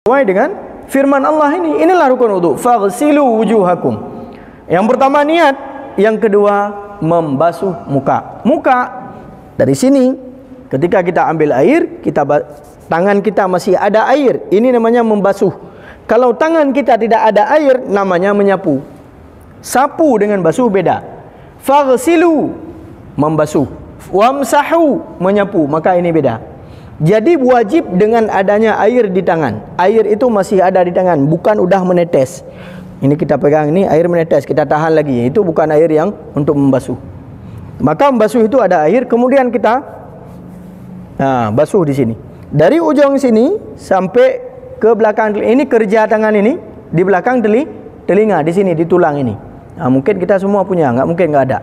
sesuai dengan firman Allah ini. Inilah rukun wudu. Faghsilu wujuhakum. Yang pertama niat, yang kedua membasuh muka. Muka dari sini ketika kita ambil air, tangan kita masih ada air, ini namanya membasuh. Kalau tangan kita tidak ada air, namanya menyapu. Sapu dengan basuh beda. Faghsilu membasuh, wamsahu menyapu, maka ini beda. Jadi wajib dengan adanya air di tangan. Air itu masih ada di tangan, bukan udah menetes. Ini kita pegang, ini air menetes, kita tahan lagi. Itu bukan air yang untuk membasuh. Maka membasuh itu ada air, kemudian kita basuh di sini. Dari ujung sini sampai ke belakang. Ini kerja tangan ini di belakang telinga, di sini di tulang ini. Mungkin kita semua punya, nggak mungkin nggak ada.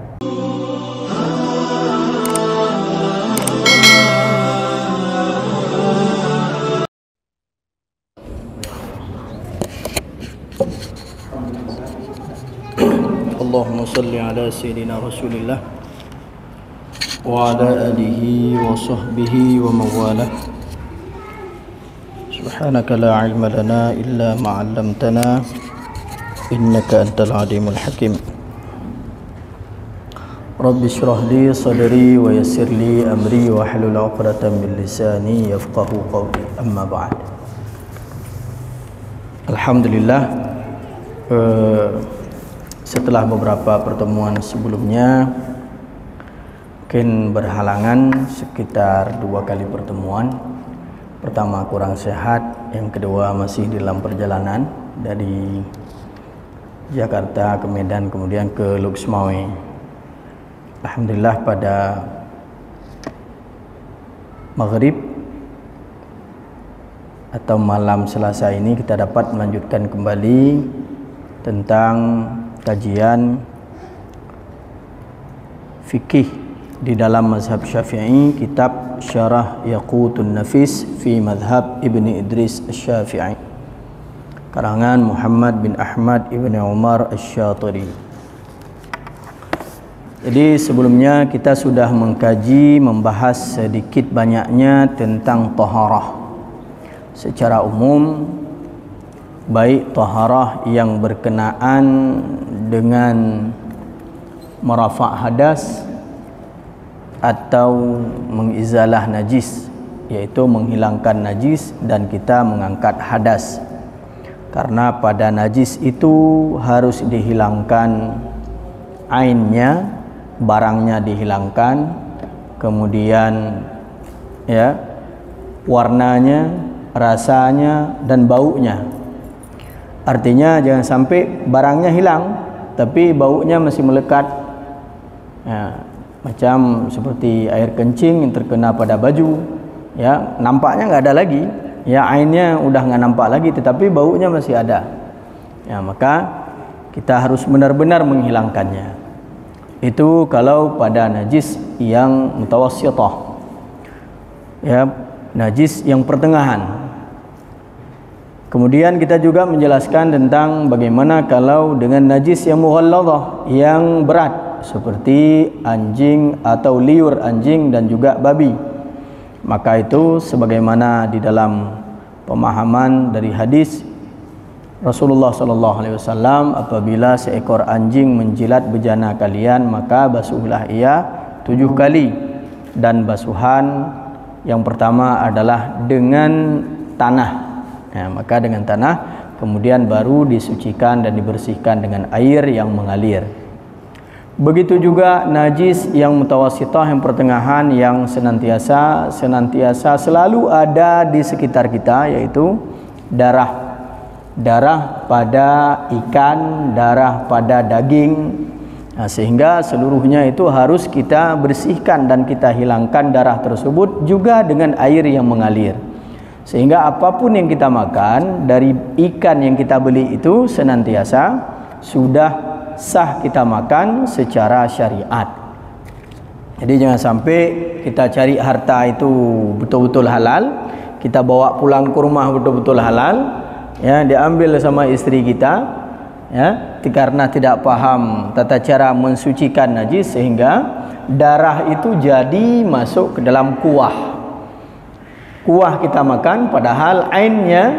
Allahumma salli ala sayyidina Rasulillah wa ala alihi wa sahbihi wa mawalah. Subhanaka la ilma lana illa ma 'allamtana innaka antal alimul hakim. Rabbi shrah li sadri wa yassir li amri wa hlul 'uqdatam min lisani yafqahu qawli. Amma ba'd. Alhamdulillah, setelah beberapa pertemuan sebelumnya mungkin berhalangan sekitar 2 kali pertemuan. Pertama kurang sehat, yang kedua masih dalam perjalanan dari Jakarta ke Medan kemudian ke Luxmawe. Alhamdulillah pada maghrib atau malam Selasa ini kita dapat melanjutkan kembali tentang kajian fikih di dalam mazhab Syafi'i, kitab Syarah Yaqutun Nafis fi Madhab Ibni Idris Asy-Syafi'i, karangan Muhammad bin Ahmad ibn Umar Asy-Syatiri. Jadi sebelumnya kita sudah mengkaji, membahas sedikit banyaknya tentang taharah secara umum, baik taharah yang berkenaan dengan merafa' hadas atau mengizalah najis, yaitu menghilangkan najis dan kita mengangkat hadas. Karena pada najis itu harus dihilangkan ainnya, barangnya dihilangkan, kemudian warnanya, rasanya dan baunya. Artinya jangan sampai barangnya hilang tapi baunya masih melekat, macam seperti air kencing yang terkena pada baju, nampaknya nggak ada lagi, ainnya udah nggak nampak lagi tetapi baunya masih ada, maka kita harus benar-benar menghilangkannya. Itu kalau pada najis yang mutawassithah, najis yang pertengahan. Kemudian kita juga menjelaskan tentang bagaimana kalau dengan najis yang mughalladhah, yang berat, seperti anjing atau liur anjing dan juga babi. Maka itu sebagaimana di dalam pemahaman dari hadis Rasulullah SAW, apabila seekor anjing menjilat bejana kalian, maka basuhlah ia 7 kali. Dan basuhan yang pertama adalah dengan tanah. Maka dengan tanah, kemudian baru disucikan dan dibersihkan dengan air yang mengalir. Begitu juga najis yang mutawassithah, yang pertengahan, yang senantiasa selalu ada di sekitar kita, yaitu darah pada ikan, darah pada daging, sehingga seluruhnya itu harus kita bersihkan dan kita hilangkan darah tersebut juga dengan air yang mengalir. Sehingga apapun yang kita makan dari ikan yang kita beli itu senantiasa sudah sah kita makan secara syariat. Jadi jangan sampai kita cari harta itu betul-betul halal, kita bawa pulang ke rumah betul-betul halal, diambil sama istri kita, karena tidak paham tata cara mensucikan najis, sehingga darah itu jadi masuk ke dalam kuah kita makan, padahal ainnya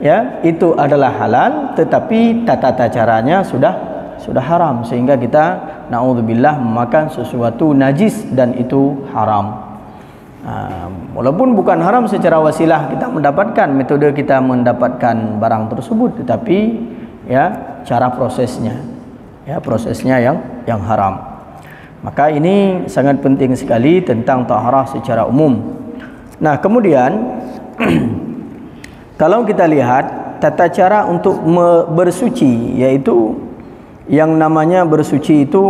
ya itu adalah halal, tetapi tata caranya sudah haram, sehingga kita naudzubillah memakan sesuatu najis dan itu haram. Walaupun bukan haram secara wasilah kita mendapatkan, metode kita mendapatkan barang tersebut, tetapi ya cara prosesnya, ya prosesnya yang haram. Maka ini sangat penting sekali tentang taharah secara umum. Nah, kemudian kalau kita lihat tata cara untuk bersuci, yaitu yang namanya bersuci itu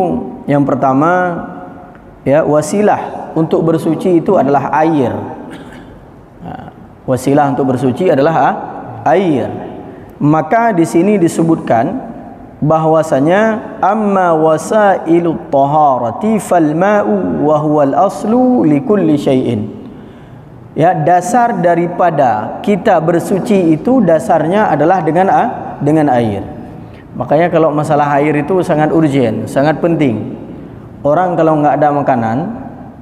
yang pertama ya wasilah untuk bersuci itu adalah air. Wasilah untuk bersuci adalah air. Maka di sini disebutkan bahwasanya amma wasailut taharati fal ma'u wa huwal aslu li kulli syai'in. Ya, dasar daripada kita bersuci itu dasarnya adalah dengan air. Makanya kalau masalah air itu sangat urgen, sangat penting. Orang kalau nggak ada makanan,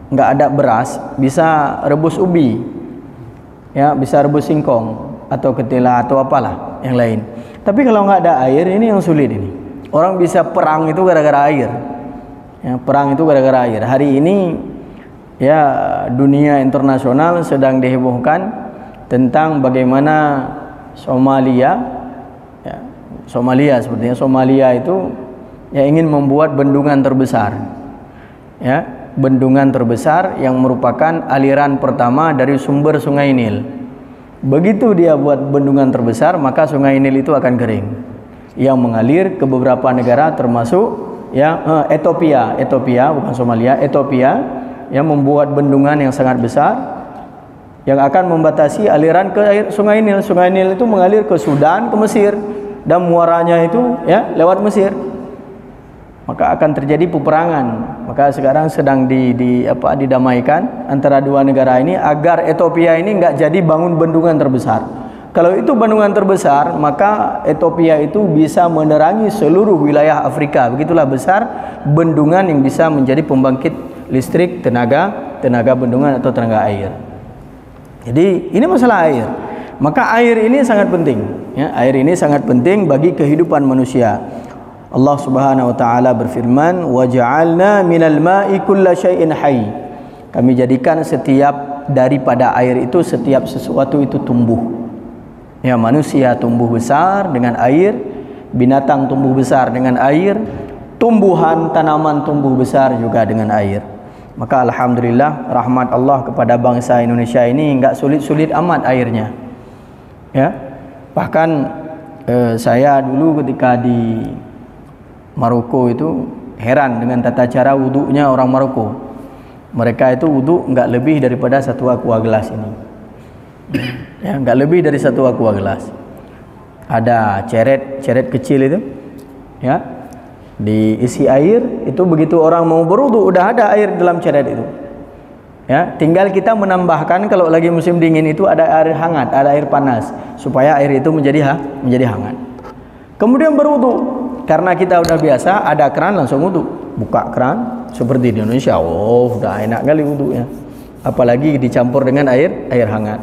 nggak ada beras, bisa rebus ubi, ya bisa rebus singkong atau ketela atau apalah yang lain. Tapi kalau nggak ada air, ini yang sulit ini. Orang bisa perang itu gara-gara air. Ya, perang itu gara-gara air. Hari ini ya dunia internasional sedang dihebohkan tentang bagaimana Somalia, ya, Somalia sepertinya Somalia itu ya ingin membuat bendungan terbesar. Ya, bendungan terbesar yang merupakan aliran pertama dari sumber Sungai Nil. Begitu dia buat bendungan terbesar, maka Sungai Nil itu akan kering, yang mengalir ke beberapa negara termasuk ya Ethiopia bukan Somalia, Ethiopia yang membuat bendungan yang sangat besar yang akan membatasi aliran ke air Sungai Nil. Sungai Nil itu mengalir ke Sudan, ke Mesir, dan muaranya itu ya lewat Mesir. Maka akan terjadi peperangan. Maka sekarang sedang didamaikan antara dua negara ini agar Ethiopia ini enggak jadi bangun bendungan terbesar. Kalau itu bendungan terbesar, maka Ethiopia itu bisa menerangi seluruh wilayah Afrika. Begitulah besar bendungan yang bisa menjadi pembangkit listrik tenaga bendungan atau tenaga air. Jadi ini masalah air. Maka air ini sangat penting, ya, air ini sangat penting bagi kehidupan manusia. Allah Subhanahu wa taala berfirman, "Wa ja'alna minal ma'i kulla syai'in hayy." Kami jadikan setiap daripada air itu setiap sesuatu itu tumbuh. Ya, manusia tumbuh besar dengan air, binatang tumbuh besar dengan air, tumbuhan tanaman tumbuh besar juga dengan air. Maka alhamdulillah rahmat Allah kepada bangsa Indonesia ini enggak sulit-sulit amat airnya. Ya. Bahkan saya dulu ketika di Maroko itu heran dengan tata cara wudunya orang Maroko. Mereka itu wudu enggak lebih daripada satu aqua gelas ini. Ya, enggak lebih dari satu aqua gelas. Ada ceret kecil itu, ya, diisi air. Itu begitu orang mau berwudu udah ada air dalam ceret itu. Ya, tinggal kita menambahkan kalau lagi musim dingin itu ada air hangat, ada air panas supaya air itu menjadi hangat. Kemudian berwudu. Karena kita udah biasa ada keran langsung wudu. Buka keran seperti di Indonesia. Oh, udah enak kali wudunya. Apalagi dicampur dengan air hangat.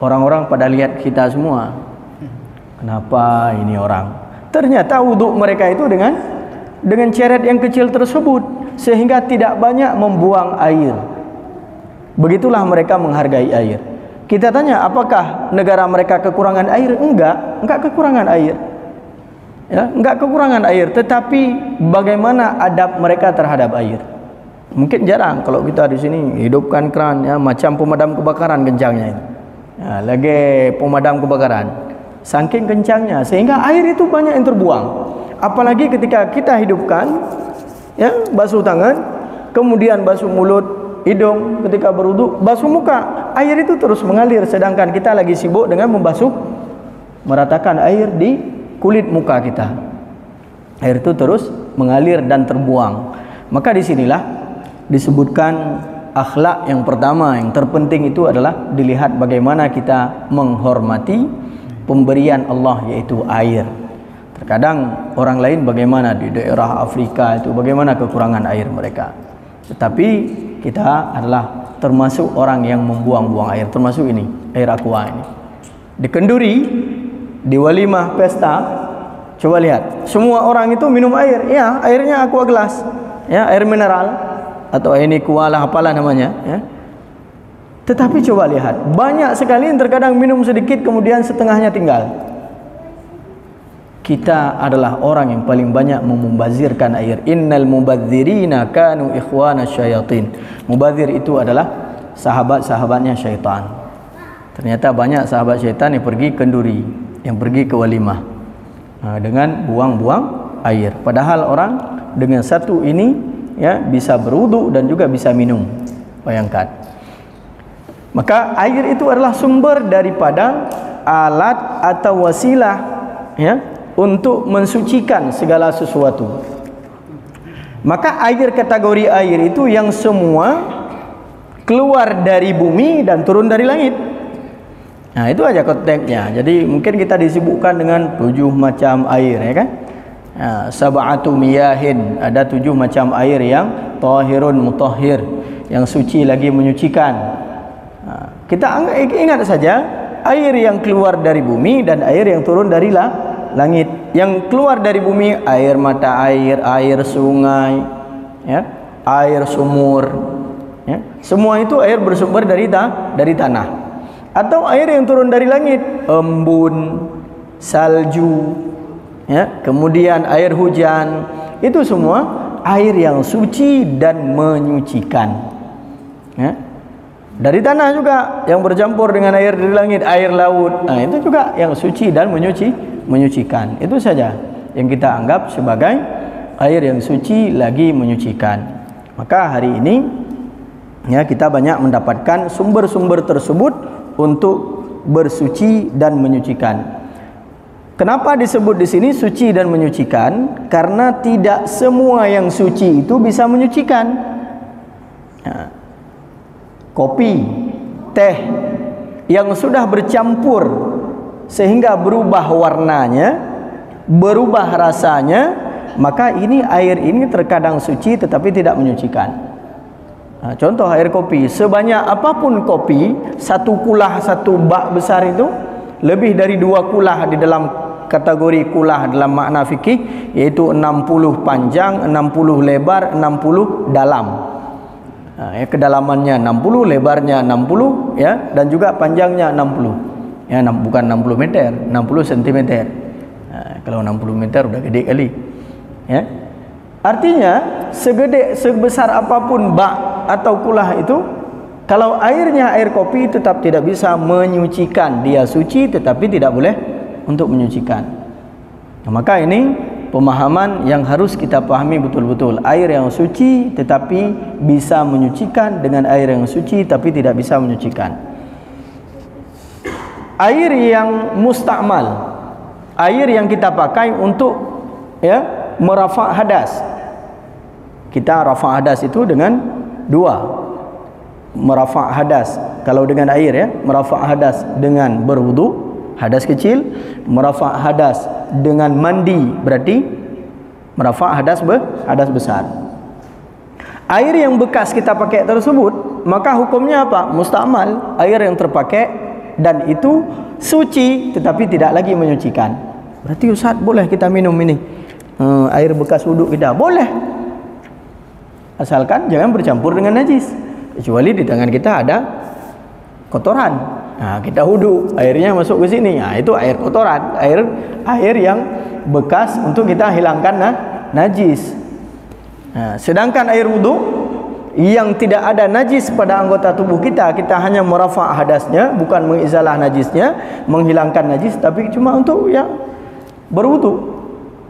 Orang-orang pada lihat kita semua. Kenapa ini orang? Ternyata wudu mereka itu dengan ceret yang kecil tersebut sehingga tidak banyak membuang air. Begitulah mereka menghargai air. Kita tanya, apakah negara mereka kekurangan air? Enggak kekurangan air. Ya, enggak kekurangan air, tetapi bagaimana adab mereka terhadap air? Mungkin jarang kalau kita di sini hidupkan keran, ya, macam pemadam kebakaran kencangnya itu. Ya, lagi pemadam kebakaran, saking kencangnya sehingga air itu banyak yang terbuang. Apalagi ketika kita hidupkan, ya, basuh tangan, kemudian basuh mulut, hidung, ketika berwudu, basuh muka, air itu terus mengalir. Sedangkan kita lagi sibuk dengan meratakan air di kulit muka kita. Air itu terus mengalir dan terbuang. Maka disinilah disebutkan akhlak yang pertama, yang terpenting itu adalah dilihat bagaimana kita menghormati pemberian Allah, yaitu air. Terkadang orang lain bagaimana di daerah Afrika itu bagaimana kekurangan air mereka. Tetapi kita adalah termasuk orang yang membuang-buang air, termasuk ini, air aqua ini. Di Kenduri di walimah pesta, coba lihat, semua orang itu minum air. Ya, airnya aqua gelas, ya, air mineral atau ini kualah apalah namanya, ya. Tetapi coba lihat, banyak sekali yang terkadang minum sedikit kemudian setengahnya tinggal. Kita adalah orang yang paling banyak membazirkan air. Innal mubadzirina kanu ikhwana syayatin. Mubazir itu adalah sahabat-sahabatnya syaitan. Ternyata banyak sahabat syaitan yang pergi kenduri, yang pergi ke walimah dengan buang-buang air. Padahal orang dengan satu ini, ya, bisa berwudu dan juga bisa minum. Bayangkan. Maka air itu adalah sumber daripada alat atau wasilah, ya, untuk mensucikan segala sesuatu. Maka air, kategori air itu yang semua keluar dari bumi dan turun dari langit. Nah, itu aja konteksnya. Jadi mungkin kita disibukkan dengan 7 macam air, ya kan? Sab'atu miyahin, ada 7 macam air yang tahirun mutahhir, yang suci lagi menyucikan. Kita ingat saja air yang keluar dari bumi dan air yang turun dari langit. Yang keluar dari bumi, air mata air, air sungai, ya, air sumur, ya. Semua itu air bersumber dari tanah. Atau air yang turun dari langit, embun, salju, ya, kemudian air hujan. Itu semua air yang suci dan menyucikan, ya. Dari tanah juga yang bercampur dengan air dari langit, air laut. Nah, itu juga yang suci dan menyucikan. Itu saja yang kita anggap sebagai air yang suci lagi menyucikan. Maka hari ini, ya, kita banyak mendapatkan sumber-sumber tersebut untuk bersuci dan menyucikan. Kenapa disebut di sini suci dan menyucikan? Karena tidak semua yang suci itu bisa menyucikan. Nah, kopi, teh yang sudah bercampur sehingga berubah warnanya, berubah rasanya, maka ini air ini terkadang suci tetapi tidak menyucikan. Nah, contoh air kopi, sebanyak apapun kopi, satu kulah, satu bak besar itu, lebih dari 2 kulah di dalam kategori kulah dalam makna fikih, yaitu 60 panjang, 60 lebar, 60 dalam. Nah, ya, kedalamannya 60, lebarnya 60, ya, dan juga panjangnya 60. Ya, bukan 60 meter, 60 cm. Nah, kalau 60 meter udah gede kali. Ya. Artinya sebesar apapun bak atau kulah itu, kalau airnya air kopi tetap tidak bisa menyucikan. Dia suci tetapi tidak boleh untuk menyucikan. Nah, maka ini pemahaman yang harus kita pahami betul-betul. Air yang suci tetapi bisa menyucikan dengan air yang suci tapi tidak bisa menyucikan. Air yang mustakmal, air yang kita pakai untuk, ya, merafa' hadas. Kita rafa' hadas itu dengan 2. Merafa' hadas kalau dengan air, ya, merafa' hadas dengan berwudu, hadas kecil. Merafa' hadas dengan mandi, berarti merafa' hadas besar. Air yang bekas kita pakai tersebut, maka hukumnya apa? Mustakmal, air yang terpakai dan itu suci tetapi tidak lagi menyucikan. Berarti Ustaz, boleh kita minum ini air bekas wudu kita? Boleh, asalkan jangan bercampur dengan najis. Kecuali di tangan kita ada kotoran, nah, kita wudu, airnya masuk ke sini, nah, itu air kotoran, air yang bekas untuk kita hilangkan najis. Nah, sedangkan air wudu yang tidak ada najis pada anggota tubuh kita, kita hanya merafa' hadasnya, bukan mengizalah najisnya, menghilangkan najis, tapi cuma untuk, ya, berwudu.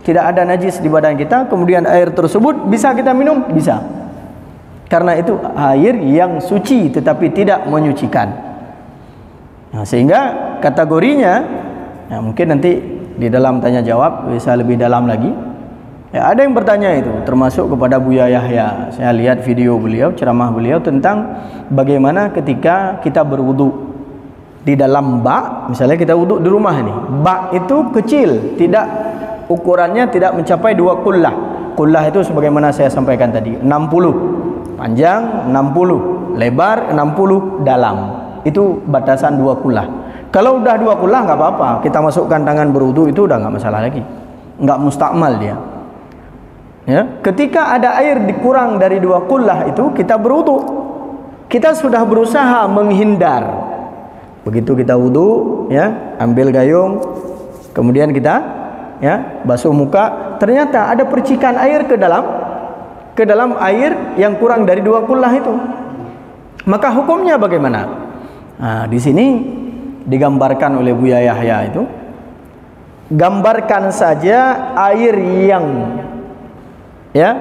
Tidak ada najis di badan kita, kemudian air tersebut bisa kita minum, bisa. Karena itu air yang suci tetapi tidak menyucikan. Nah, sehingga kategorinya, ya, mungkin nanti di dalam tanya jawab bisa lebih dalam lagi. Ya, ada yang bertanya itu, termasuk kepada Buya Yahya. Saya lihat video beliau, ceramah beliau tentang bagaimana ketika kita berwudu di dalam bak. Misalnya kita wudu di rumah ini, bak itu kecil, ukurannya tidak mencapai 2 kullah. Kullah itu sebagaimana saya sampaikan tadi, 60 panjang, 60 lebar, 60 dalam. Itu batasan 2 kullah. Kalau udah 2 kullah nggak apa-apa, kita masukkan tangan berwudu itu udah nggak masalah lagi, nggak mustakmal dia. Ya, ketika ada air dikurang dari 2 kullah itu kita berwudu, kita sudah berusaha menghindar. Begitu kita wudu, ya, ambil gayung, kemudian kita, ya, basuh muka, ternyata ada percikan air ke dalam air yang kurang dari 2 kullah itu. Maka hukumnya bagaimana? Nah, di sini digambarkan oleh Buya Yahya itu, gambarkan saja air yang, ya,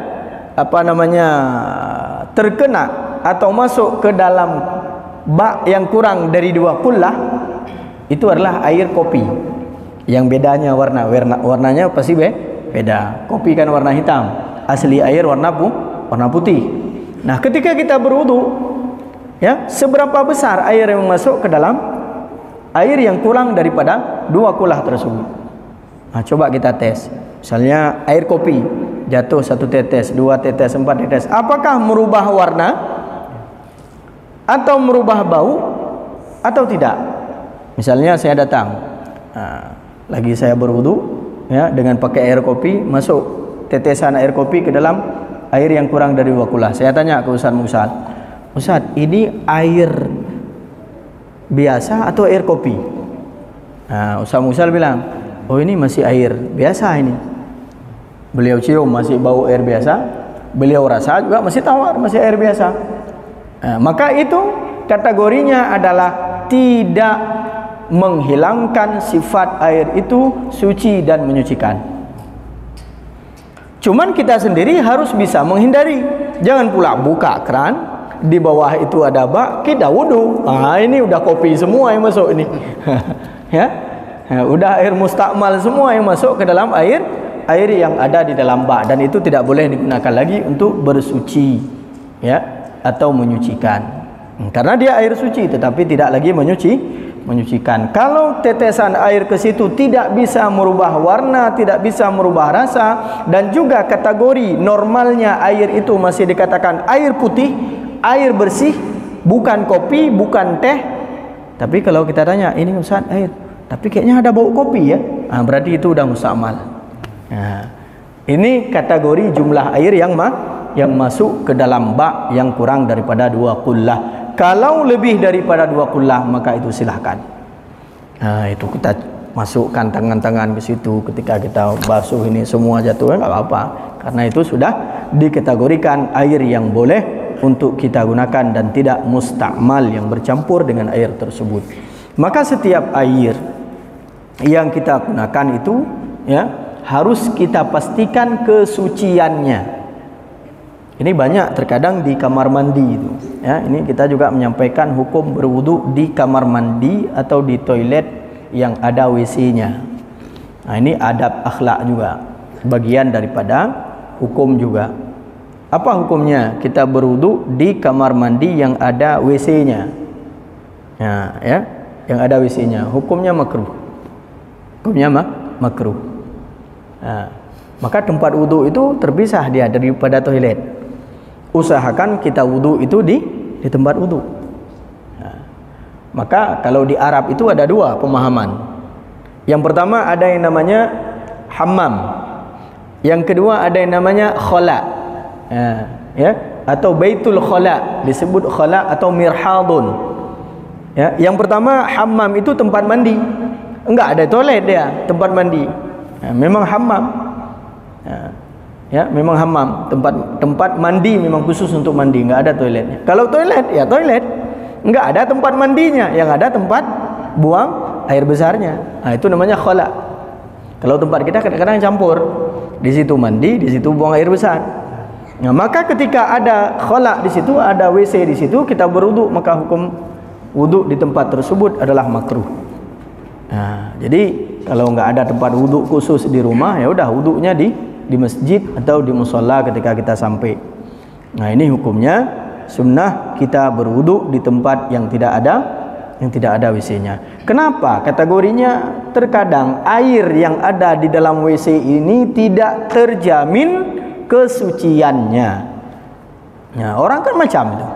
terkena atau masuk ke dalam bak yang kurang dari 2 kullah, itu adalah air kopi yang bedanya warnanya pasti beda. Kopi kan warna hitam, asli air warna putih. Nah, ketika kita berwudu, ya, seberapa besar air yang masuk ke dalam air yang kurang daripada 2 kullah tersebut? Nah, coba kita tes. Misalnya air kopi jatuh 1 tetes, 2 tetes, 4 tetes, apakah merubah warna atau merubah bau atau tidak? Misalnya saya datang, lagi saya berwudu, ya, dengan pakai air kopi, masuk tetesan air kopi ke dalam air yang kurang dari 2 kullah. Saya tanya ke Ustaz Musal, Ustaz, ini air biasa atau air kopi? Nah, Ustaz Musal bilang, oh ini masih air biasa ini. Beliau cium masih bau air biasa, beliau rasa juga masih tawar, masih air biasa. Nah, maka itu kategorinya adalah tidak menghilangkan sifat air itu suci dan menyucikan. Cuman kita sendiri harus bisa menghindari. Jangan pula buka keran, di bawah itu ada bak, kita wudu. Ini udah kopi semua yang masuk ini. Ya, udah air mustakmal semua yang masuk ke dalam air yang ada di dalam bak, dan itu tidak boleh digunakan lagi untuk bersuci, ya, atau menyucikan. Karena dia air suci tetapi tidak lagi menyucikan. Kalau tetesan air ke situ tidak bisa merubah warna, tidak bisa merubah rasa, dan juga kategori normalnya air itu masih dikatakan air putih, air bersih, bukan kopi, bukan teh. Tapi kalau kita tanya, ini Ustaz air, tapi kayaknya ada bau kopi, ya, berarti itu udah mustakmal. Nah, ini kategori jumlah air yang masuk ke dalam bak yang kurang daripada 2 kullah. Kalau lebih daripada 2 kullah, maka itu silahkan. Nah, itu kita masukkan tangan-tangan ke situ. Ketika kita basuh ini semua jatuh, nggak apa-apa, karena itu sudah dikategorikan air yang boleh untuk kita gunakan dan tidak mustakmal yang bercampur dengan air tersebut. Maka setiap air yang kita gunakan itu, ya, harus kita pastikan kesuciannya. Ini banyak terkadang di kamar mandi itu, ya. Ini kita juga menyampaikan hukum berwudu di kamar mandi atau di toilet yang ada WC-nya. Nah, ini adab akhlak juga, bagian daripada hukum juga. Apa hukumnya kita berwudu di kamar mandi yang ada WC-nya? Ya, yang ada WC-nya. Hukumnya makruh. Hukumnya makruh. Nah, maka tempat wudu itu terpisah dia daripada toilet. Usahakan kita wudu itu di tempat wudu. Nah, maka kalau di Arab itu ada 2 pemahaman. Yang pertama ada yang namanya hammam. Yang kedua ada yang namanya khala. Ya, atau baitul khala, disebut khala atau mirhadun. Ya, yang pertama hammam itu tempat mandi. Enggak ada toilet dia, tempat mandi. Memang hammam, ya, memang hammam, tempat mandi memang khusus untuk mandi, nggak ada toiletnya. Kalau toilet, ya toilet, nggak ada tempat mandinya, yang ada tempat buang air besarnya. Nah, itu namanya khala. Kalau tempat kita kadang-kadang campur, di situ mandi, di situ buang air besar. Nah, maka ketika ada khala di situ, ada WC di situ, kita berwudu, maka hukum wudu di tempat tersebut adalah makruh. Nah, jadi kalau nggak ada tempat wudhu khusus di rumah, ya udah wudhunya di masjid atau di musholla ketika kita sampai. Nah, ini hukumnya sunnah kita berwudhu di tempat yang tidak ada WC-nya. Kenapa? Kategorinya terkadang air yang ada di dalam WC ini tidak terjamin kesuciannya. Nah, orang kan macam itu.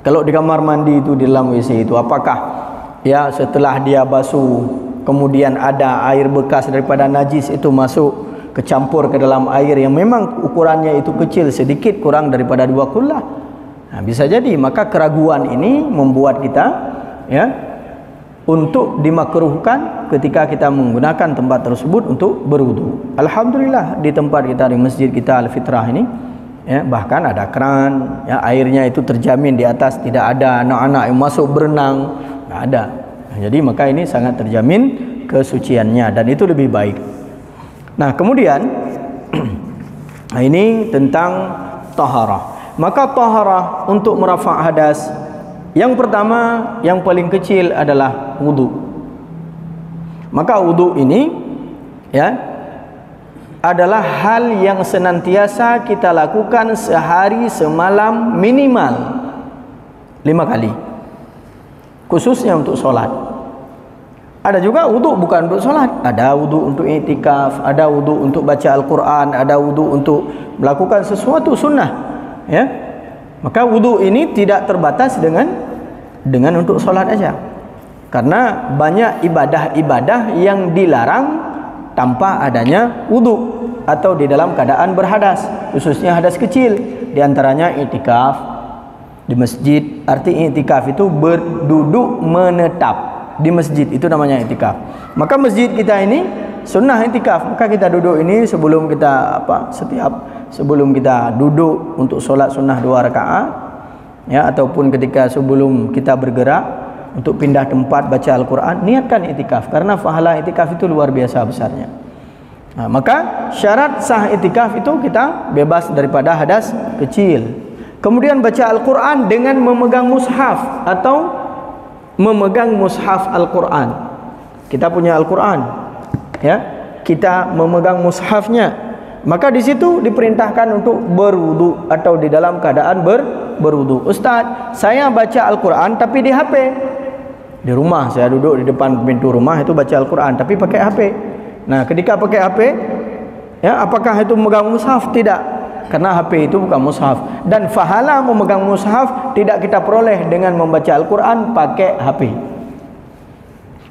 Kalau di kamar mandi itu, di dalam WC itu, apakah ya, setelah dia basuh kemudian ada air bekas daripada najis itu masuk kecampur ke dalam air yang memang ukurannya itu kecil, sedikit kurang daripada 2 kullah. Nah, bisa jadi maka keraguan ini membuat kita ya untuk dimakruhkan ketika kita menggunakan tempat tersebut untuk berwudu. Alhamdulillah di tempat kita, di masjid kita Al-Fitrah ini ya, bahkan ada keran ya, airnya itu terjamin di atas, tidak ada anak-anak yang masuk berenang, nggak ada. Nah, jadi maka ini sangat terjamin kesuciannya dan itu lebih baik. Nah, kemudian ini tentang taharah. Maka taharah untuk merafa' hadas, yang pertama, yang paling kecil adalah wudu. Maka wudu ini ya adalah hal yang senantiasa kita lakukan sehari semalam minimal 5 kali, khususnya untuk solat. Ada juga wudu bukan untuk solat, ada wudu untuk i'tikaf, ada wudu untuk baca Al-Quran, ada wudu untuk melakukan sesuatu sunnah ya. Maka wudu ini tidak terbatas dengan untuk solat aja, karena banyak ibadah-ibadah yang dilarang tanpa adanya wudu atau di dalam keadaan berhadas, khususnya hadas kecil. Di antaranya i'tikaf di masjid. Arti i'tikaf itu berduduk menetap di masjid, itu namanya i'tikaf. Maka masjid kita ini sunnah i'tikaf, maka kita duduk ini sebelum kita sebelum kita duduk untuk solat sunnah 2 rakaat ya, ataupun ketika sebelum kita bergerak untuk pindah tempat baca Al-Quran, niatkan i'tikaf, karena pahala i'tikaf itu luar biasa besarnya. Nah, maka syarat sah i'tikaf itu kita bebas daripada hadas kecil. Kemudian baca Al-Quran dengan memegang mushaf atau memegang mushaf Al-Quran. Kita punya Al-Quran ya, kita memegang mushafnya, maka di situ diperintahkan untuk berwudu atau di dalam keadaan berwudu. Ustaz, saya baca Al-Quran tapi di HP. Di rumah, saya duduk di depan pintu rumah itu baca Al-Quran tapi pakai HP. Nah, ketika pakai HP ya, apakah itu memegang mushaf? Tidak, karena HP itu bukan mushaf, dan fahala memegang mushaf tidak kita peroleh dengan membaca Al-Quran pakai HP.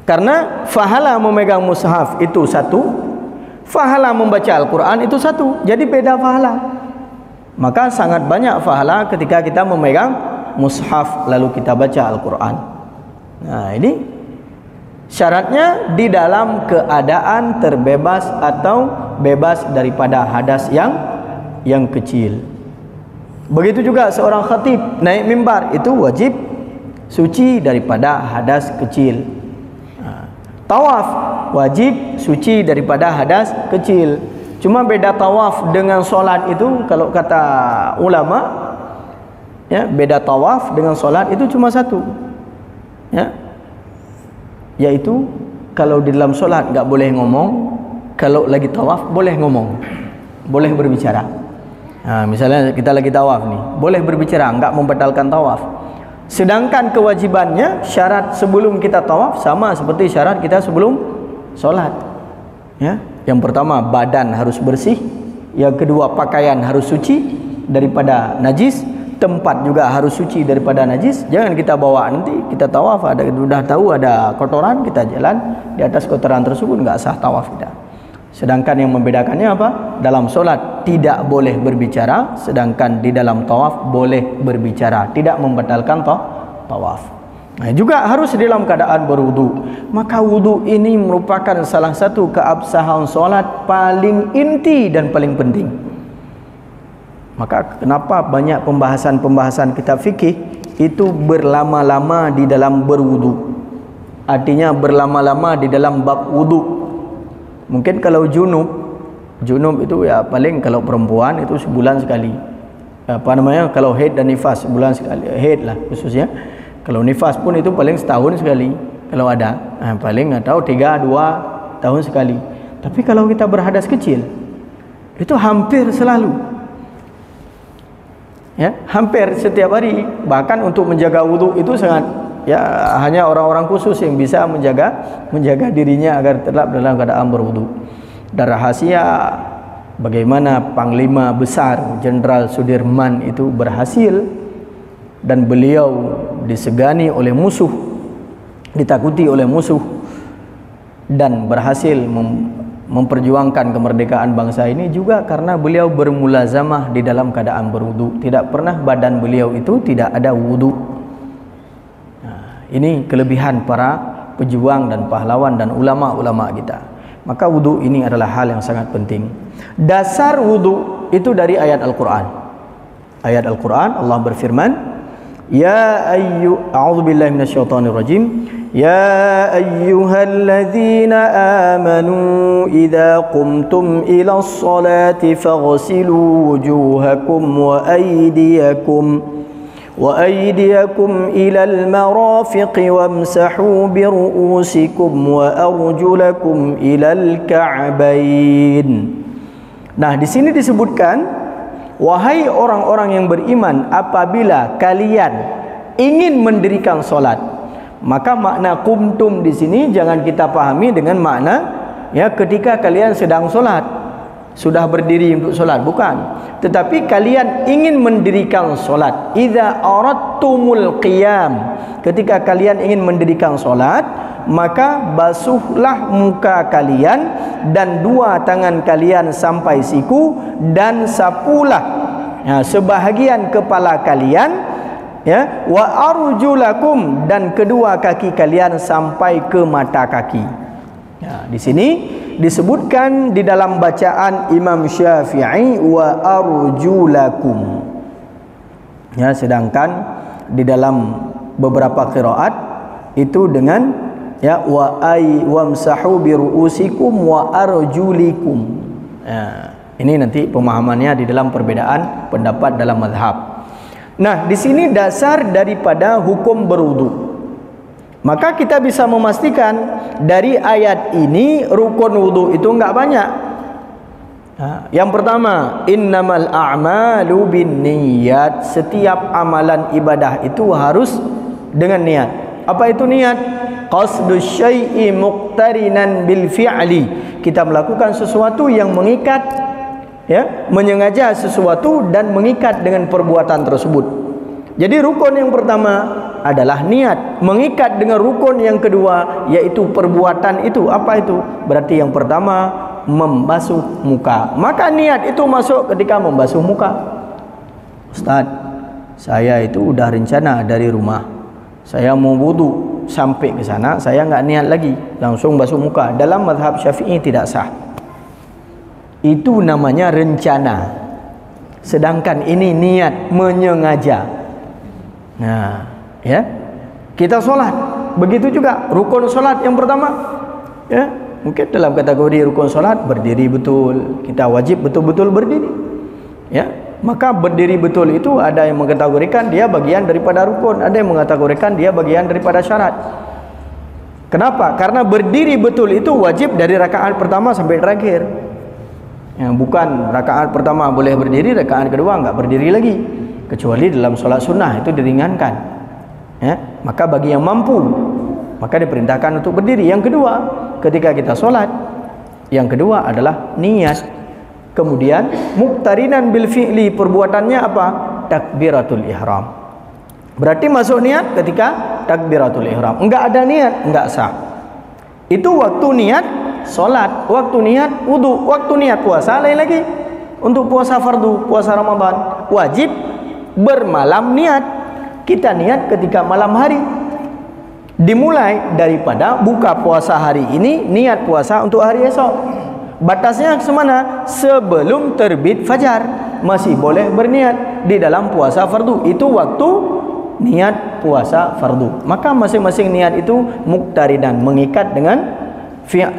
Karena fahala memegang mushaf itu satu, fahala membaca Al-Quran itu satu, jadi beda fahala. Maka sangat banyak fahala ketika kita memegang mushaf lalu kita baca Al-Quran. Nah, ini syaratnya di dalam keadaan terbebas atau bebas daripada hadas yang kecil. Begitu juga seorang khatib naik mimbar itu wajib suci daripada hadas kecil. Tawaf wajib suci daripada hadas kecil. Cuma beda tawaf dengan solat itu, kalau kata ulama ya, beda tawaf dengan solat itu cuma satu ya, yaitu kalau di dalam solat nggak boleh ngomong, kalau lagi tawaf boleh ngomong, boleh berbicara. Nah, misalnya kita lagi tawaf nih, boleh berbicara, enggak membatalkan tawaf. Sedangkan kewajibannya, syarat sebelum kita tawaf sama seperti syarat kita sebelum sholat ya. Yang pertama, badan harus bersih. Yang kedua, pakaian harus suci daripada najis. Tempat juga harus suci daripada najis. Jangan kita bawa nanti kita tawaf, sudah tahu ada kotoran, kita jalan di atas kotoran tersebut, enggak sah tawaf kita. Sedangkan yang membedakannya apa? Dalam solat tidak boleh berbicara, sedangkan di dalam tawaf boleh berbicara, tidak membatalkan tawaf. Nah, juga harus dalam keadaan berwudu. Maka wudu ini merupakan salah satu keabsahan solat paling inti dan paling penting. Maka kenapa banyak pembahasan-pembahasan kitab fikih itu berlama-lama di dalam berwudu. Artinya berlama-lama di dalam bab wudu. Mungkin kalau junub itu ya paling kalau perempuan itu sebulan sekali. Kalau haid dan nifas sebulan sekali. Haid lah khususnya. Kalau nifas pun itu paling setahun sekali kalau ada. Paling atau 3-2 tahun sekali. Tapi kalau kita berhadas kecil itu hampir selalu. Ya, hampir setiap hari. Bahkan untuk menjaga wudu itu sangat ya, hanya orang-orang khusus yang bisa menjaga dirinya agar tetap dalam keadaan berwudu. Dan rahasia bagaimana Panglima Besar Jenderal Sudirman itu berhasil dan beliau disegani oleh musuh ditakuti oleh musuh dan berhasil memperjuangkan kemerdekaan bangsa ini juga karena beliau bermulazamah di dalam keadaan berwudu. Tidak pernah badan beliau itu tidak ada wudu. Nah, ini kelebihan para pejuang dan pahlawan dan ulama-ulama kita. Maka wudu ini adalah hal yang sangat penting. Dasar wudu itu dari ayat Al-Quran. Ayat Al-Quran Allah berfirman, a'udzubillahi minasyaitonirrajim. Ya ayyuhalladzina amanu idza qumtum ilas salati faghsilu wujuhakum wa aydiyakum ilal marafiqi wamsahu bi ru'usikum wa arjulakum ilal ka'bayn. Nah, di sini disebutkan, wahai orang-orang yang beriman, apabila kalian ingin mendirikan salat. Maka makna kumtum di sini jangan kita pahami dengan makna ya ketika kalian sedang solat, sudah berdiri untuk solat, bukan. Tetapi kalian ingin mendirikan solat. Idza aradtumul qiyam, ketika kalian ingin mendirikan solat, maka basuhlah muka kalian dan dua tangan kalian sampai siku, dan sapulah sebahagian kepala kalian, ya, wa arjulakum, dan kedua kaki kalian sampai ke mata kaki. Ya, di sini disebutkan di dalam bacaan Imam Syafi'i wa arjulakum. Ya, sedangkan di dalam beberapa qiraat itu dengan ya wamsahu bi ru'usikum wa arjulikum. Ya, ini nanti pemahamannya di dalam perbedaan pendapat dalam mazhab. Nah, di sini dasar daripada hukum berwudu. Maka kita bisa memastikan dari ayat ini rukun wudu itu enggak banyak. Yang pertama, innamal a'malu binniyat. Setiap amalan ibadah itu harus dengan niat. Apa itu niat? Qasdus syai'i muqtarinan bil fi'li. Kita melakukan sesuatu yang mengikat, ya, menyengaja sesuatu dan mengikat dengan perbuatan tersebut. Jadi rukun yang pertama adalah niat, mengikat dengan rukun yang kedua yaitu perbuatan itu. Apa itu? Berarti yang pertama membasuh muka. Maka niat itu masuk ketika membasuh muka. Ustaz, saya itu udah rencana dari rumah, saya mau wudu, sampai ke sana saya nggak niat lagi, langsung basuh muka. Dalam mazhab Syafi'i tidak sah. Itu namanya rencana. Sedangkan ini niat, menyengaja. Nah, ya. Kita solat, begitu juga rukun solat yang pertama. Ya, mungkin dalam kategori rukun solat berdiri betul. Kita wajib betul-betul berdiri. Ya, maka berdiri betul itu ada yang mengkategorikan dia bagian daripada rukun, ada yang mengkategorikan dia bagian daripada syarat. Kenapa? Karena berdiri betul itu wajib dari rakaat pertama sampai terakhir. Ya, bukan rakaat pertama boleh berdiri, rakaat kedua enggak berdiri lagi, kecuali dalam solat sunnah itu diringankan. Ya, maka bagi yang mampu maka diperintahkan untuk berdiri. Yang kedua, ketika kita solat, yang kedua adalah niat. Kemudian muqtarinan bil fi'li, perbuatannya apa? Takbiratul ihram. Berarti masuk niat ketika takbiratul ihram. Enggak ada niat, enggak sah. Itu waktu niat solat, waktu niat wudu, waktu niat puasa lain lagi. Untuk puasa fardu, puasa Ramadan, wajib bermalam niat. Kita niat ketika malam hari. Dimulai daripada buka puasa hari ini, niat puasa untuk hari esok. Batasnya ke mana? Sebelum terbit fajar masih boleh berniat di dalam puasa fardu. Itu waktu niat puasa fardu. Maka masing-masing niat itu muqtaridan, mengikat dengan fi'l,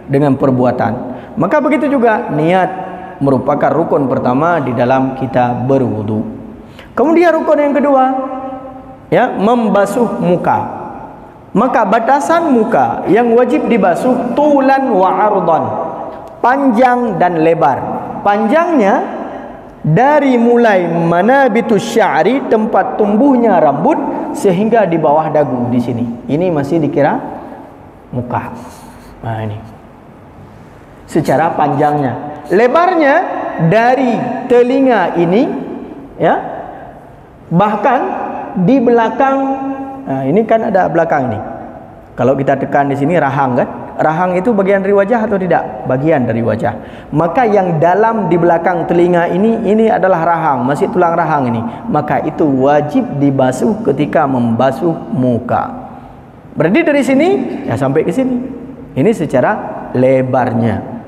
dengan perbuatan. Maka begitu juga niat merupakan rukun pertama di dalam kita berwudu. Kemudian rukun yang kedua, ya, membasuh muka. Maka batasan muka yang wajib dibasuh tulan wa ardan, panjang dan lebar. Panjangnya dari mulai manabitus sya'ri, tempat tumbuhnya rambut, sehingga di bawah dagu di sini. Ini masih dikira muka. Nah, ini secara panjangnya. Lebarnya dari telinga ini, ya, bahkan di belakang. Nah, ini kan ada belakang ini. Kalau kita tekan di sini rahang kan? Rahang itu bagian dari wajah atau tidak? Bagian dari wajah. Maka yang dalam di belakang telinga ini adalah rahang, masih tulang rahang ini. Maka itu wajib dibasuh ketika membasuh muka. Berarti dari sini ya sampai ke sini. Ini secara lebarnya.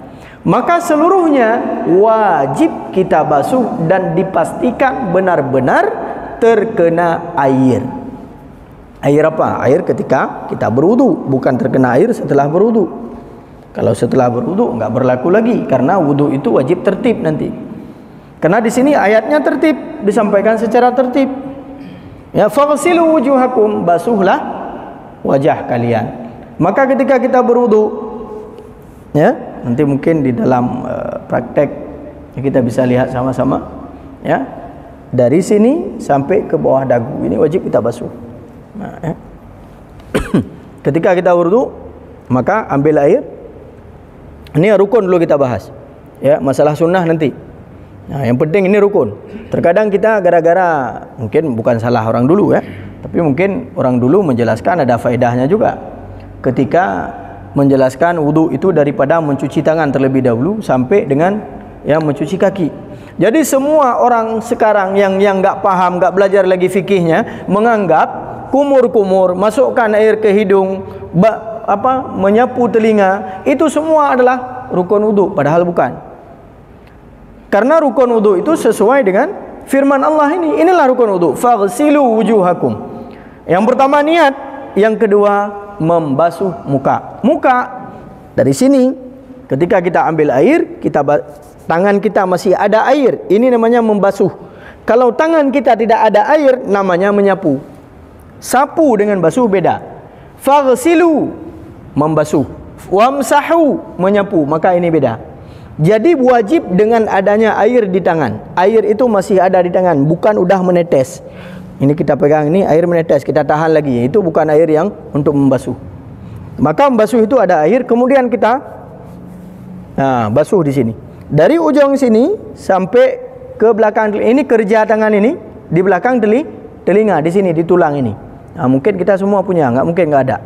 Maka seluruhnya wajib kita basuh dan dipastikan benar-benar terkena air. Air apa? Air ketika kita berwudu, bukan terkena air setelah berwudu. Kalau setelah berwudu enggak berlaku lagi, karena wudu itu wajib tertib nanti. Karena di sini ayatnya tertib, disampaikan secara tertib. Ya, faghsilu wujuhakum, basuhlah wajah kalian. Maka ketika kita berwudu, ya, nanti mungkin di dalam praktek kita bisa lihat sama-sama, ya. Dari sini sampai ke bawah dagu ini wajib kita basuh. Nah, ya. Ketika kita wudu, maka ambil air. Ini rukun dulu kita bahas. Ya, masalah sunnah nanti. Nah, yang penting ini rukun. Terkadang kita gara-gara mungkin bukan salah orang dulu ya, tapi mungkin orang dulu menjelaskan ada faedahnya juga. Ketika menjelaskan wudu itu daripada mencuci tangan terlebih dahulu sampai dengan ya mencuci kaki. Jadi semua orang sekarang yang enggak paham, enggak belajar lagi fikihnya, menganggap kumur-kumur, masukkan air ke hidung, menyapu telinga, itu semua adalah rukun wudu, padahal bukan. Karena rukun wudu itu sesuai dengan firman Allah ini. Inilah rukun wudu. Faghsilu wujuhakum. Yang pertama niat, yang kedua membasuh muka. Muka dari sini ketika kita ambil air, tangan kita masih ada air, ini namanya membasuh. Kalau tangan kita tidak ada air, namanya menyapu. Sapu dengan basuh beda. Faghsilu membasuh, wamsahu menyapu, maka ini beda. Jadi wajib dengan adanya air di tangan. Air itu masih ada di tangan, bukan udah menetes. Ini kita pegang, ini air menetes, kita tahan lagi. Itu bukan air yang untuk membasuh. Maka membasuh itu ada air, kemudian kita basuh di sini. Dari ujung sini sampai ke belakang. Ini kerja tangan ini di belakang telinga, di sini di tulang ini. Mungkin kita semua punya, mungkin nggak ada.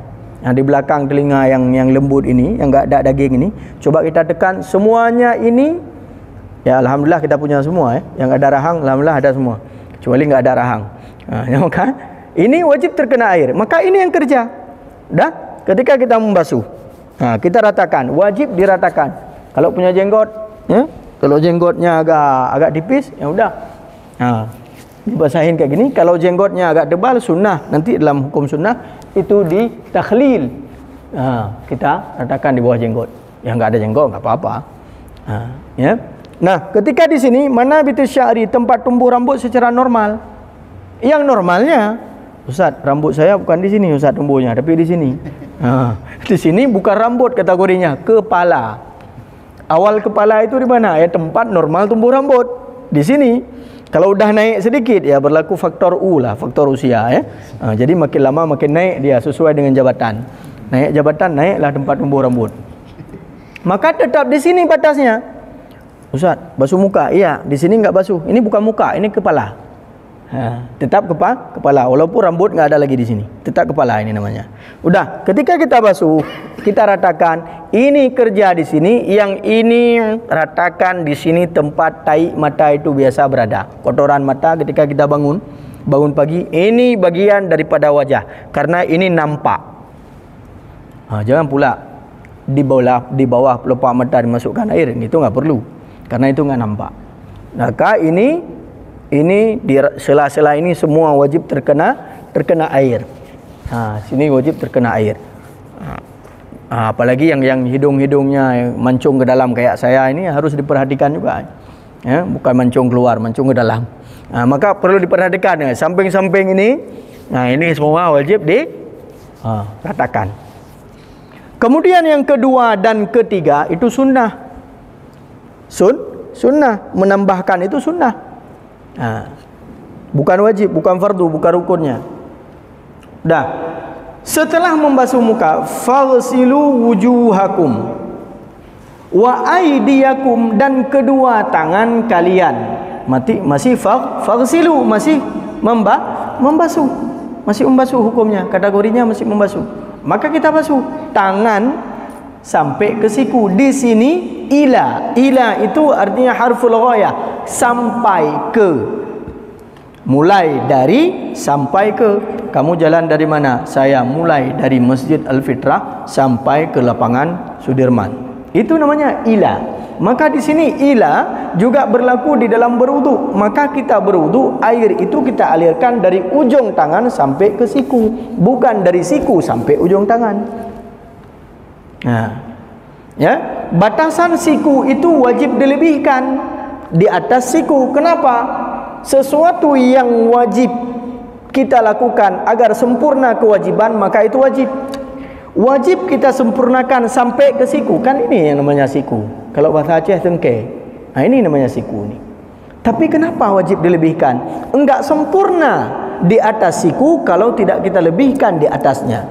Di belakang telinga yang lembut ini, yang nggak ada daging ini, coba kita tekan semuanya ini. Ya alhamdulillah kita punya semua ya. Yang ada rahang alhamdulillah ada semua, kecuali nggak ada rahang. Maka ini wajib terkena air. Maka ini yang kerja. Dah, ketika kita membasuh, kita ratakan, wajib diratakan. Kalau punya jenggot, ya, kalau jenggotnya agak tipis, ya udah, dibasahin kayak gini. Kalau jenggotnya agak tebal, sunnah. Nanti dalam hukum sunnah itu ditakhlil. Kita ratakan di bawah jenggot. Yang nggak ada jenggot nggak apa-apa. Ya. Nah, ketika di sini mana bitus sya'ri, tempat tumbuh rambut secara normal. Yang normalnya, Ustaz, rambut saya bukan di sini Ustaz tumbuhnya, tapi di sini. Di sini bukan rambut kategorinya, kepala. Awal kepala itu di mana? Ya tempat normal tumbuh rambut. Di sini. Kalau udah naik sedikit ya berlaku faktor U lah, faktor usia ya. Jadi makin lama makin naik dia sesuai dengan jabatan. Naik jabatan, naiklah tempat tumbuh rambut. Maka tetap di sini batasnya. Ustaz, basuh muka. Iya, di sini enggak basuh. Ini bukan muka, ini kepala. Tetap kepala, walaupun rambut nggak ada lagi di sini, tetap kepala ini namanya. Udah, ketika kita basuh, kita ratakan. Ini kerja di sini, yang ini ratakan di sini tempat tai mata itu biasa berada. Kotoran mata ketika kita bangun pagi, ini bagian daripada wajah, karena ini nampak. Jangan pula di bawah pelupak mata dimasukkan air, itu nggak perlu, karena itu nggak nampak. Maka ini di sela-sela ini semua wajib terkena air. Sini wajib terkena air. Apalagi yang hidung-hidungnya mancung ke dalam kayak saya ini harus diperhatikan juga. Ya, bukan mancung keluar, mancung ke dalam. Maka perlu diperhatikan ya, samping-samping ini. Nah, ini semua wajib diratakan. Kemudian yang kedua dan ketiga itu sunnah. Sunnah, menambahkan itu sunnah. Bukan wajib, bukan fardu, bukan rukunnya. Dah. Setelah membasuh muka, faghsilu wujuhakum wa aydiyakum, dan kedua tangan kalian. Masih faghsilu, masih membasuh. Masih membasuh hukumnya, kategorinya masih membasuh. maka kita basuh tangan sampai ke siku. Di sini ila. Ila itu artinya harful ghayah, sampai ke. Mulai dari, sampai ke. Kamu jalan dari mana? Saya mulai dari Masjid Al-Fitrah sampai ke lapangan Sudirman. Itu namanya ila. Maka di sini ila juga berlaku di dalam berwudu. Maka kita berwudu, air itu kita alirkan dari ujung tangan sampai ke siku, bukan dari siku sampai ujung tangan. Nah, ya, batasan siku itu wajib dilebihkan di atas siku. Kenapa? Sesuatu yang wajib kita lakukan agar sempurna kewajiban, maka itu wajib. Wajib kita sempurnakan sampai ke siku. Kan ini yang namanya siku. Kalau bahasa Aceh tengke. Nah, ini namanya siku ni. Tapi kenapa wajib dilebihkan? Enggak sempurna di atas siku kalau tidak kita lebihkan di atasnya.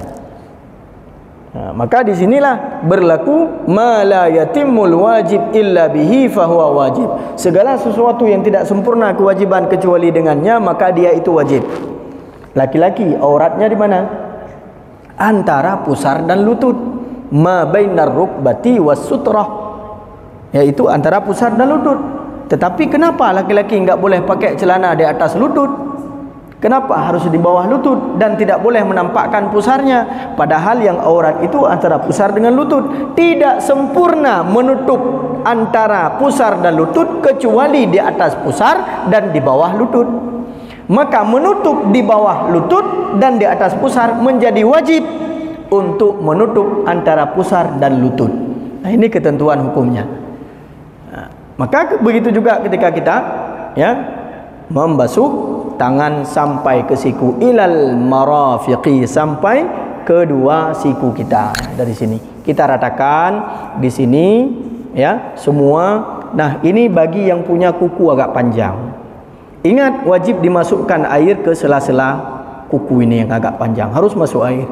Nah, maka di sinilah berlaku ma la yatimul wajib illa bihi fahuwa wajib. Segala sesuatu yang tidak sempurna kewajiban kecuali dengannya, maka dia itu wajib. Laki-laki auratnya di mana? Antara pusar dan lutut. Ma bainar rukbati was sutrah, yaitu antara pusar dan lutut. Tetapi kenapa laki-laki enggak boleh pakai celana di atas lutut? Kenapa harus di bawah lutut dan tidak boleh menampakkan pusarnya? Padahal yang aurat itu antara pusar dengan lutut. Tidak sempurna menutup antara pusar dan lutut kecuali di atas pusar dan di bawah lutut. Maka menutup di bawah lutut dan di atas pusar menjadi wajib untuk menutup antara pusar dan lutut. Nah, ini ketentuan hukumnya. Nah, maka begitu juga ketika kita membasuh tangan sampai ke siku, ilal marafiqi, sampai kedua siku kita. Dari sini kita ratakan di sini ya semua. Nah, ini bagi yang punya kuku agak panjang. Ingat, wajib dimasukkan air ke sela-sela kuku ini yang agak panjang, harus masuk air.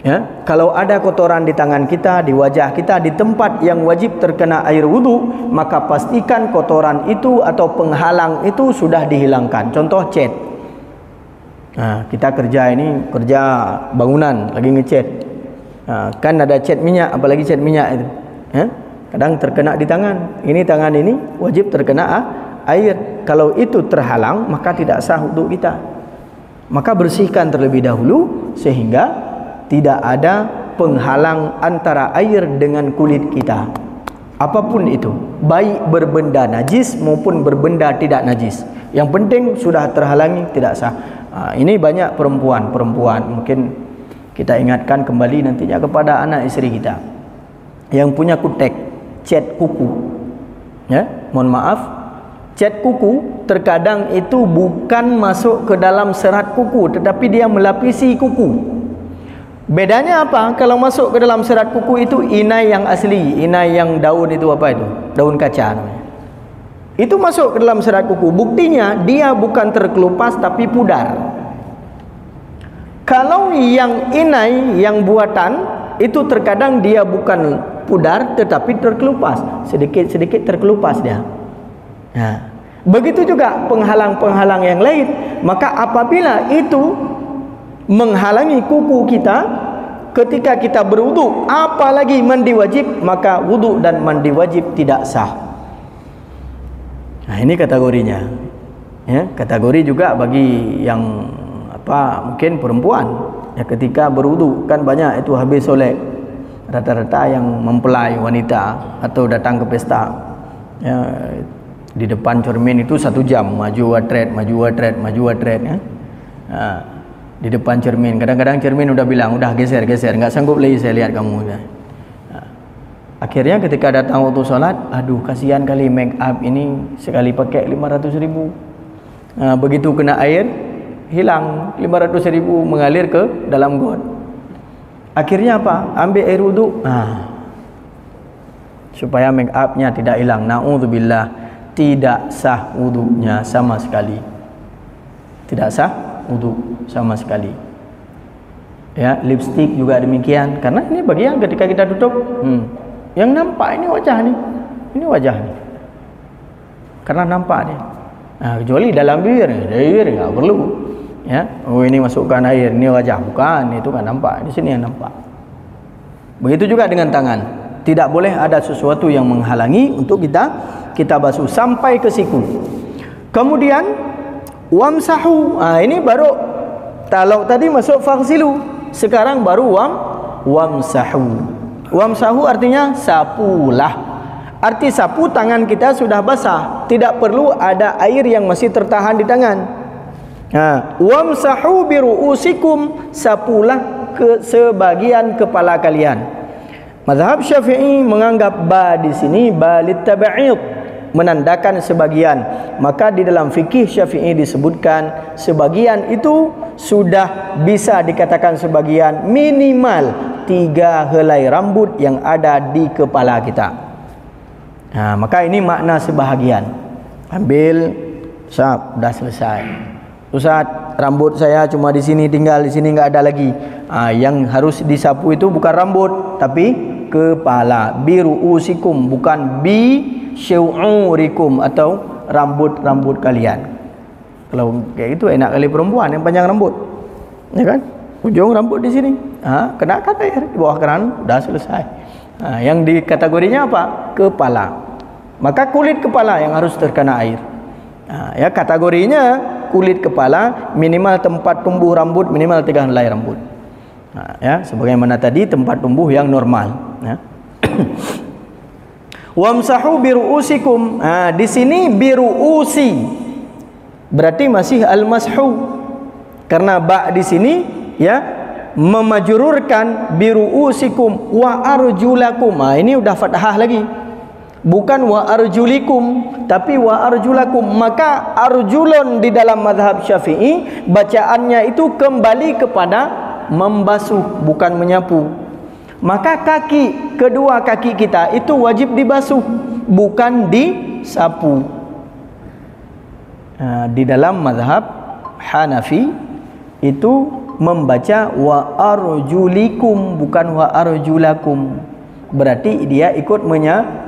Ya, kalau ada kotoran di tangan kita, di wajah kita, di tempat yang wajib terkena air wudu, maka pastikan kotoran itu atau penghalang itu sudah dihilangkan. Contoh cat. Nah, kita kerja bangunan, lagi ngecat. Nah, kan ada cat minyak, apalagi cat minyak itu. Kadang terkena di tangan. Ini tangan ini wajib terkena air. Kalau itu terhalang, maka tidak sah wudu kita. Maka bersihkan terlebih dahulu sehingga tidak ada penghalang antara air dengan kulit kita. Apapun itu, baik berbenda najis maupun berbenda tidak najis. Yang penting sudah terhalangi, tidak sah. Ini banyak perempuan mungkin kita ingatkan kembali nantinya kepada anak istri kita yang punya kutek, cat kuku. Ya, mohon maaf, cat kuku terkadang itu bukan masuk ke dalam serat kuku, tetapi dia melapisi kuku. Bedanya apa? Kalau masuk ke dalam serat kuku itu inai yang asli, inai yang daun itu apa itu? Daun kaca namanya. Itu masuk ke dalam serat kuku. Buktinya dia bukan terkelupas tapi pudar. Kalau yang inai, yang buatan itu terkadang dia bukan pudar tetapi terkelupas, sedikit-sedikit terkelupas dia. Nah, begitu juga penghalang-penghalang yang lain. Maka apabila itu menghalangi kuku kita ketika kita berwudu, apalagi mandi wajib, maka wudu dan mandi wajib tidak sah. Nah, ini kategorinya. Ya, kategori juga bagi yang mungkin perempuan ya, ketika berwudu kan banyak itu habis solat, rata-rata yang mempelai wanita atau datang ke pesta ya, di depan cermin itu 1 jam maju atret ya. Nah, di depan cermin, kadang-kadang cermin udah bilang udah geser, nggak sanggup lagi saya lihat kamu. Nah, akhirnya ketika datang waktu sholat, aduh kasihan kali make up ini sekali pakai 500.000. Nah, begitu kena air hilang 500.000 mengalir ke dalam got. Akhirnya apa? Ambil air wudu. Supaya make upnya tidak hilang. Na'udzubillah, tidak sah wudunya sama sekali. Tidak sah wudu sama sekali. Ya, lipstik juga demikian, karena ini bagian ketika kita tutup yang nampak ini wajah nih. Ini wajah nih. Karena nampak nih. Nah, kecuali dalam bibir enggak perlu. Ya, oh ini masukkan air, ini wajah, bukan, itu kan nampak, di sini yang nampak. Begitu juga dengan tangan, tidak boleh ada sesuatu yang menghalangi untuk kita basuh sampai ke siku. Kemudian wamsahu, ini baru, kalau tadi masuk faghsilu, sekarang baru wamsahu. Wamsahu artinya sapulah. Arti sapu, tangan kita sudah basah, tidak perlu ada air yang masih tertahan di tangan. Wamsahu biru'usikum, sapulah ke sebagian kepala kalian. Mazhab Syafi'i menganggap ba di sini ba litab'id, menandakan sebagian. Maka di dalam fikih Syafi'i disebutkan sebagian itu sudah bisa dikatakan sebagian, minimal 3 helai rambut yang ada di kepala kita. Maka ini makna sebahagian. Ambil, sap, dah selesai. Ustaz, rambut saya cuma di sini, tinggal di sini, enggak ada lagi. Yang harus disapu itu bukan rambut, tapi kepala. Biru'usikum, bukan bi syu'urikum, atau rambut-rambut kalian. Kalau kayak itu enak kali perempuan yang panjang rambut, ya kan? Ujung rambut di sini, kenakan air di bawah keran, udah selesai. Yang di kategorinya apa? Kepala. Maka kulit kepala yang harus terkena air. Ya, kategorinya kulit kepala, minimal tempat tumbuh rambut minimal 3 helai rambut. Ya, sebagaimana tadi tempat tumbuh yang normal. Ya. Wamsahu biru'usikum. Di sini biru'usi berarti masih al-mashu, karena ba di sini ya memajrurkan biru'usikum wa arjulakum. Ini udah fathah lagi, bukan wa arjulikum, tapi wa arjulakum. Maka arjulun di dalam mazhab Syafi'i bacaannya itu kembali kepada membasuh, bukan menyapu. Maka kaki, kedua kaki kita itu wajib dibasuh, bukan disapu. Di dalam mazhab Hanafi itu membaca wa arjulikum, bukan wa arjulakum. Berarti dia ikut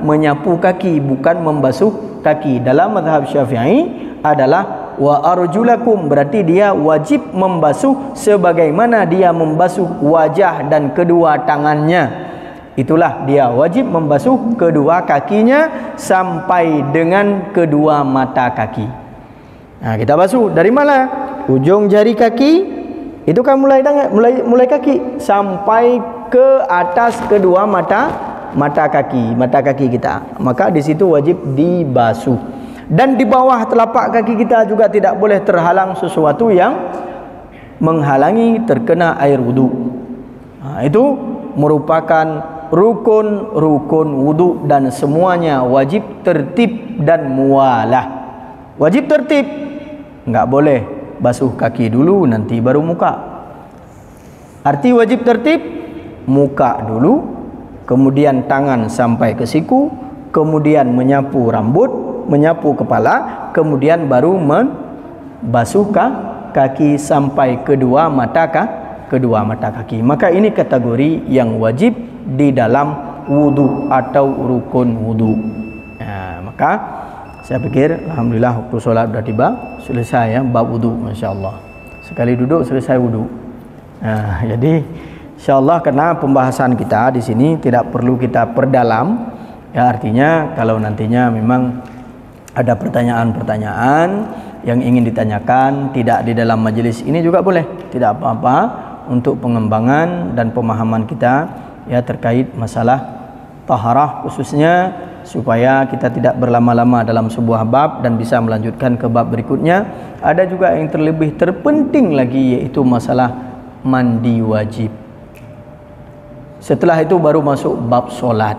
menyapu kaki, bukan membasuh kaki. Dalam mazhab Syafi'i adalah wa arjulakum, berarti dia wajib membasuh sebagaimana dia membasuh wajah dan kedua tangannya. Itulah dia wajib membasuh kedua kakinya sampai dengan kedua mata kaki. Kita basuh dari mana? Ujung jari kaki itu kan mulai kaki sampai ke atas kedua mata kaki kita. Maka di situ wajib dibasuh. Dan di bawah telapak kaki kita juga tidak boleh terhalang sesuatu yang menghalangi terkena air wudu. Itu merupakan rukun wudu, dan semuanya wajib tertib dan muwalah. Wajib tertib, enggak boleh basuh kaki dulu nanti baru muka. Arti wajib tertib, muka dulu, kemudian tangan sampai ke siku, kemudian menyapu rambut, menyapu kepala, kemudian baru membasuh kaki sampai kedua mata kaki. Maka ini kategori yang wajib di dalam wudu atau rukun wudu. Maka saya pikir alhamdulillah waktu solat sudah tiba, selesai ya bab wudu, masya-Allah. Sekali duduk selesai wudu. Jadi insyaallah, karena pembahasan kita di sini tidak perlu kita perdalam, ya, artinya kalau nantinya memang ada pertanyaan-pertanyaan yang ingin ditanyakan tidak di dalam majelis ini juga boleh, tidak apa-apa, untuk pengembangan dan pemahaman kita ya terkait masalah taharah khususnya, supaya kita tidak berlama-lama dalam sebuah bab dan bisa melanjutkan ke bab berikutnya. Ada juga yang terlebih terpenting lagi, yaitu masalah mandi wajib. Setelah itu baru masuk bab solat,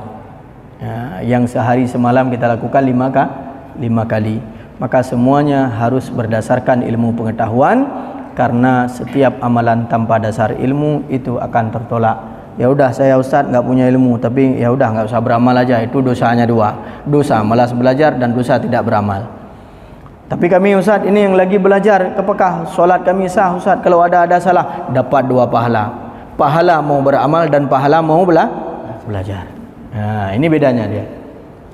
yang sehari semalam kita lakukan 5 kali. Maka semuanya harus berdasarkan ilmu pengetahuan, karena setiap amalan tanpa dasar ilmu itu akan tertolak. Ya udah, saya ustaz nggak punya ilmu, tapi ya udah nggak usah beramal aja, itu dosanya 2, dosa malas belajar dan dosa tidak beramal. Tapi kami ustaz ini yang lagi belajar, apakah solat kami sah ustaz? Kalau ada salah, dapat 2 pahala, pahala mau beramal dan pahala mau belajar. Ini bedanya dia.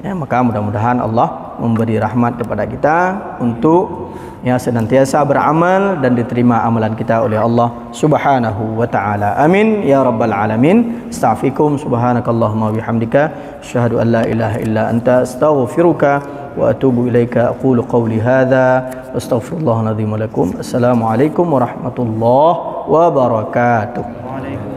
Ya, maka mudah-mudahan Allah memberi rahmat kepada kita untuk senantiasa beramal dan diterima amalan kita oleh Allah Subhanahu wa taala. Amin ya rabbal alamin. Astaghfirukum subhanakallahumma bihamdika asyhadu an la ilaha illa anta astaghfiruka wa atubu ilaika. Aqulu qawli hadza astaghfirullahal azim lakum. Assalamualaikum warahmatullahi wabarakatuh.